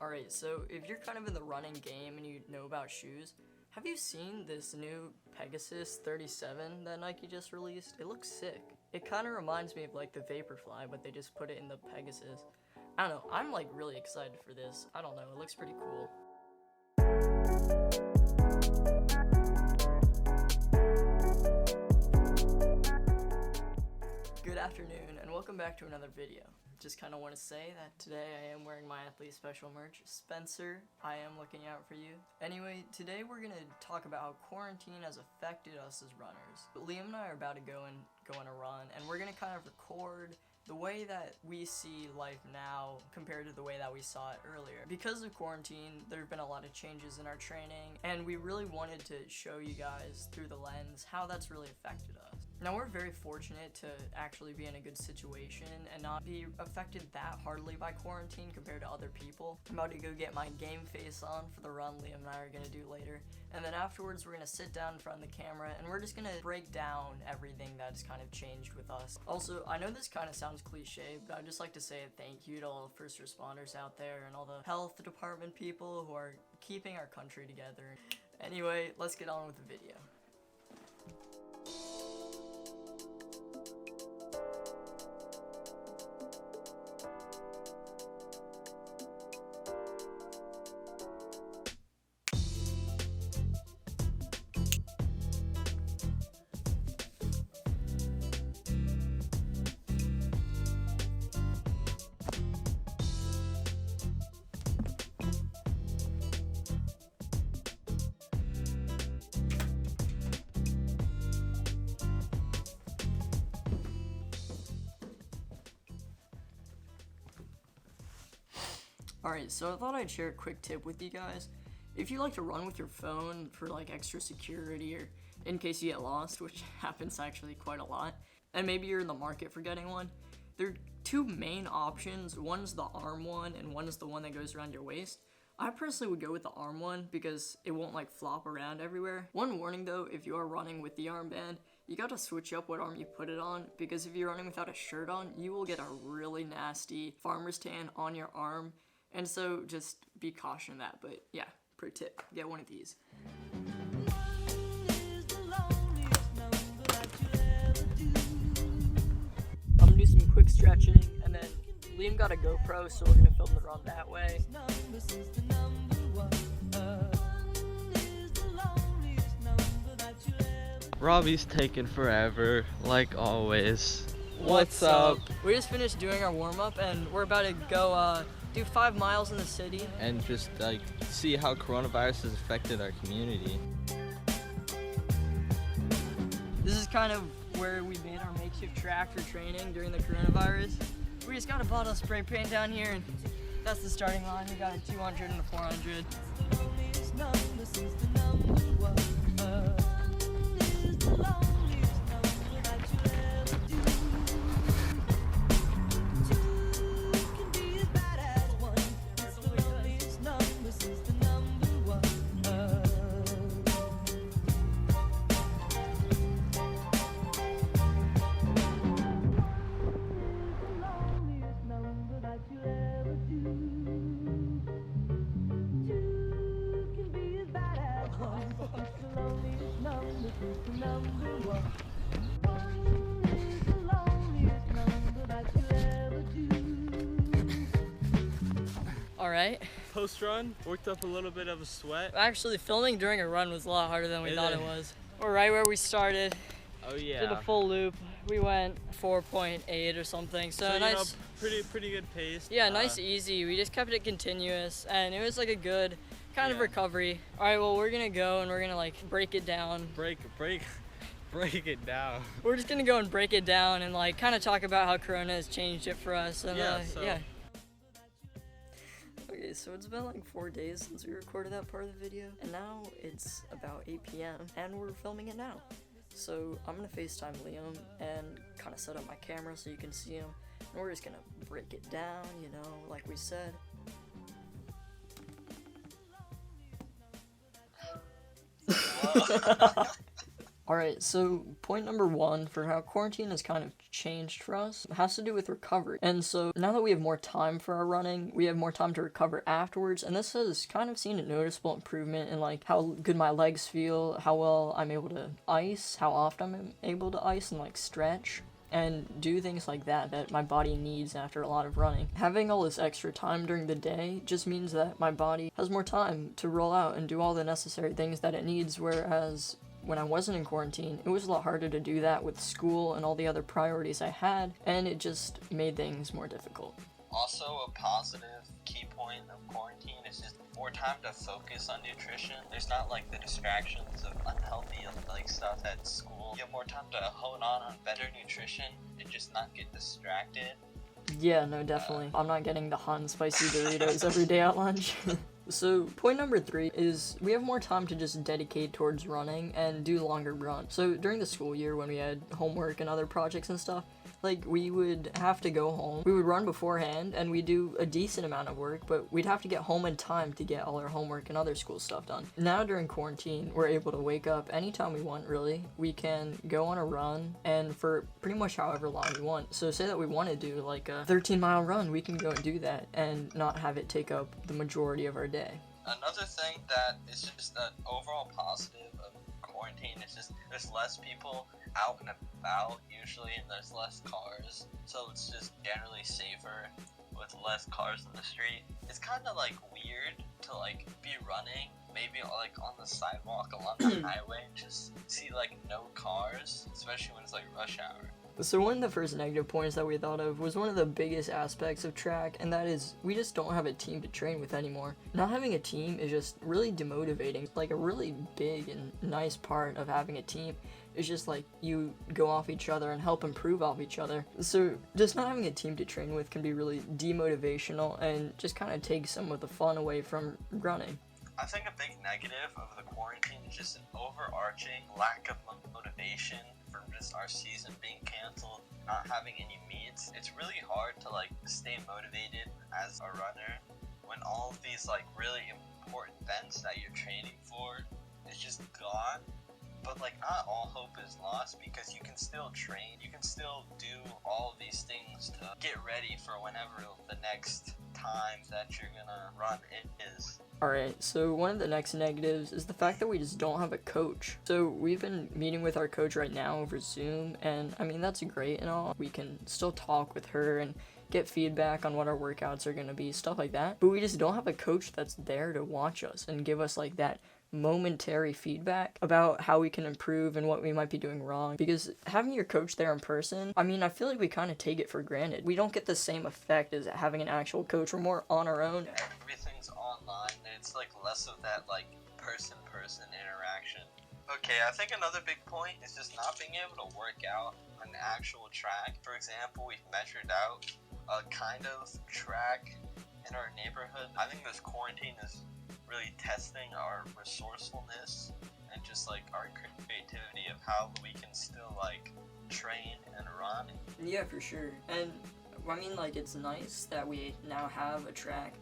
Alright, so if you're kind of in the running game and you know about shoes, have you seen this new Pegasus 37 that Nike just released? It looks sick. It kind of reminds me of like the Vaporfly, but they just put it in the Pegasus. I don't know, I'm like really excited for this. I don't know, it looks pretty cool. Good afternoon and welcome back to another video. Just kind of want to say that today I am wearing my athlete special merch. Spencer, I am looking out for you. Anyway, today we're going to talk about how quarantine has affected us as runners. But Liam and I are about to go on a run, and we're going to kind of record the way that we see life now compared to the way that we saw it earlier. Because of quarantine, there have been a lot of changes in our training, and we really wanted to show you guys through the lens how that's really affected us. Now, we're very fortunate to actually be in a good situation and not be affected that hardly by quarantine compared to other people. I'm about to go get my game face on for the run Liam and I are going to do later. And then afterwards, we're going to sit down in front of the camera and we're just going to break down everything that's kind of changed with us. Also, I know this kind of sounds cliche, but I'd just like to say a thank you to all the first responders out there and all the health department people who are keeping our country together. Anyway, let's get on with the video. Alright, so I thought I'd share a quick tip with you guys. If you like to run with your phone for like extra security or in case you get lost, which happens actually quite a lot, and maybe you're in the market for getting one, there are two main options. One's the arm one and one is the one that goes around your waist. I personally would go with the arm one because it won't like flop around everywhere. One warning though, if you are running with the armband, you gotta switch up what arm you put it on, because if you're running without a shirt on, you will get a really nasty farmer's tan on your arm. And so just be cautioned of that, but yeah, pro tip, get one of these. I'm gonna do some quick stretching, and then Liam got a GoPro, so we're gonna film the run that way. Robbie's taking forever, like always. What's up? We just finished doing our warm-up, and we're about to go do 5 miles in the city. And just like see how coronavirus has affected our community. This is kind of where we made our makeshift track for training during the coronavirus. We just got a bottle of spray paint down here, and that's the starting line. We got a 200 and a 400. Alright. Post-run, worked up a little bit of a sweat. Actually, filming during a run was a lot harder than we thought it was. We're right where we started. Oh yeah. Did a full loop. We went 4.8 or something. So nice. You know, pretty good pace. Yeah, nice, easy. We just kept it continuous, and it was like a good kind of recovery. All right, well, we're gonna go and we're gonna like break it down. Break it down. We're just gonna go and break it down and like kind of talk about how Corona has changed it for us. And yeah. Okay, so it's been like 4 days since we recorded that part of the video, and now it's about 8 p.m. and we're filming it now. So I'm gonna FaceTime Liam and kind of set up my camera so you can see him, and we're just gonna break it down, you know, like we said. Alright, so point number one for how quarantine has kind of changed for us has to do with recovery. And so now that we have more time for our running, we have more time to recover afterwards, and this has kind of seen a noticeable improvement in like how good my legs feel, how well I'm able to ice, how often I'm able to ice and like stretch and do things like that my body needs after a lot of running. Having all this extra time during the day just means that my body has more time to roll out and do all the necessary things that it needs, whereas when I wasn't in quarantine, it was a lot harder to do that with school and all the other priorities I had, and it just made things more difficult. Also, a positive key point of quarantine is just more time to focus on nutrition. There's not like the distractions of unhealthy like stuff at school. You have more time to hone on better nutrition and just not get distracted. Yeah, no, definitely. I'm not getting the hot and spicy Doritos every day at lunch. So point number 3 is we have more time to just dedicate towards running and do longer runs. So during the school year when we had homework and other projects and stuff, like we would have to go home. We would run beforehand and we'd do a decent amount of work, but we'd have to get home in time to get all our homework and other school stuff done. Now during quarantine, we're able to wake up anytime we want, really. We can go on a run and for pretty much however long we want. So say that we want to do like a 13-mile run, we can go and do that and not have it take up the majority of our day. Another thing that is just an overall positive of quarantine is just there's less people out and about usually, and there's less cars, so it's just generally safer with less cars in the street. It's kind of like weird to like be running maybe like on the sidewalk along the highway and just see like no cars, especially when it's like rush hour. So one of the first negative points that we thought of was one of the biggest aspects of track, and that is we just don't have a team to train with anymore. Not having a team is just really demotivating. Like a really big and nice part of having a team is just like you go off each other and help improve off each other. So just not having a team to train with can be really demotivational and just kind of take some of the fun away from running. I think a big negative of the quarantine is just an overarching lack of motivation for just our season being canceled, not having any meets. It's really hard to like stay motivated as a runner when all of these like really important events that you're training for is just gone. But like not all hope is lost because you can still train, you can still do all of these things to get ready for whenever the next time that you're gonna run is. Alright, so one of the next negatives is the fact that we just don't have a coach. So we've been meeting with our coach right now over Zoom, and I mean that's great and all. We can still talk with her and get feedback on what our workouts are gonna be, stuff like that. But we just don't have a coach that's there to watch us and give us like that momentary feedback about how we can improve and what we might be doing wrong, because having your coach there in person, I mean, I feel like we kind of take it for granted. We don't get the same effect as having an actual coach. We're more on our own. Everything's online and it's like less of that like person-person interaction. Okay, I think another big point is just not being able to work out on the actual track. For example, we've measured out a kind of track in our neighborhood. I think this quarantine is really testing our resourcefulness and just like our creativity of how we can still like train and run. Yeah, for sure. And I mean, like, it's nice that we now have a track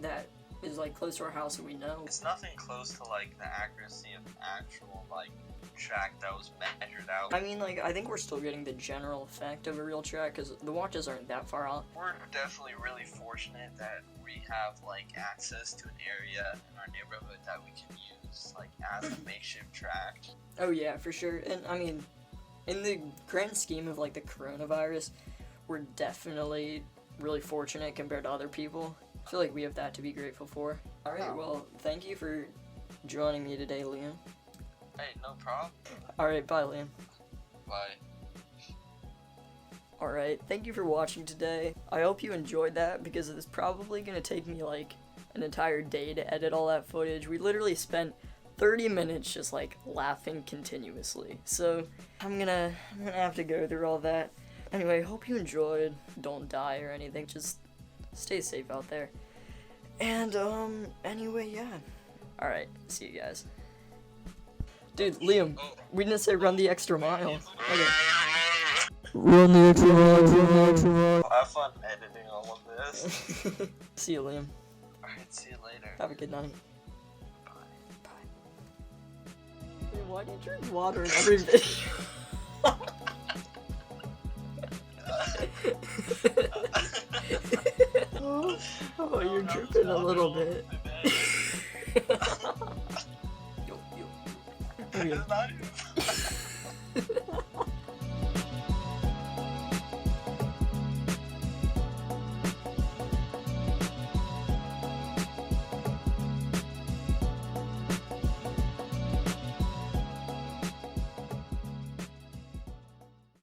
that is like close to our house and we know. It's nothing close to like the accuracy of actual like track that was measured out. I mean, like, I think we're still getting the general effect of a real track because the watches aren't that far out. We're definitely really fortunate that we have like access to an area in our neighborhood that we can use like as a makeshift track. Oh yeah, for sure. And I mean, in the grand scheme of like the coronavirus, we're definitely really fortunate compared to other people. I feel like we have that to be grateful for. Alright, well, thank you for joining me today, Liam. Hey, no problem. Alright, bye, Liam. Bye. Alright, thank you for watching today. I hope you enjoyed that because it's probably going to take me like an entire day to edit all that footage. We literally spent 30 minutes just like laughing continuously. So I'm gonna have to go through all that. Anyway, hope you enjoyed. Don't die or anything, just stay safe out there. And anyway, yeah. Alright, see you guys. Dude, Liam, we didn't say run the extra mile. Okay. Run the extra mile. Have fun editing all of this. See you, Liam. Alright, see you later. Have a good night. Bye. Bye. why do you drink water in every video? Oh, you're dripping a little bit. Yo. It's not even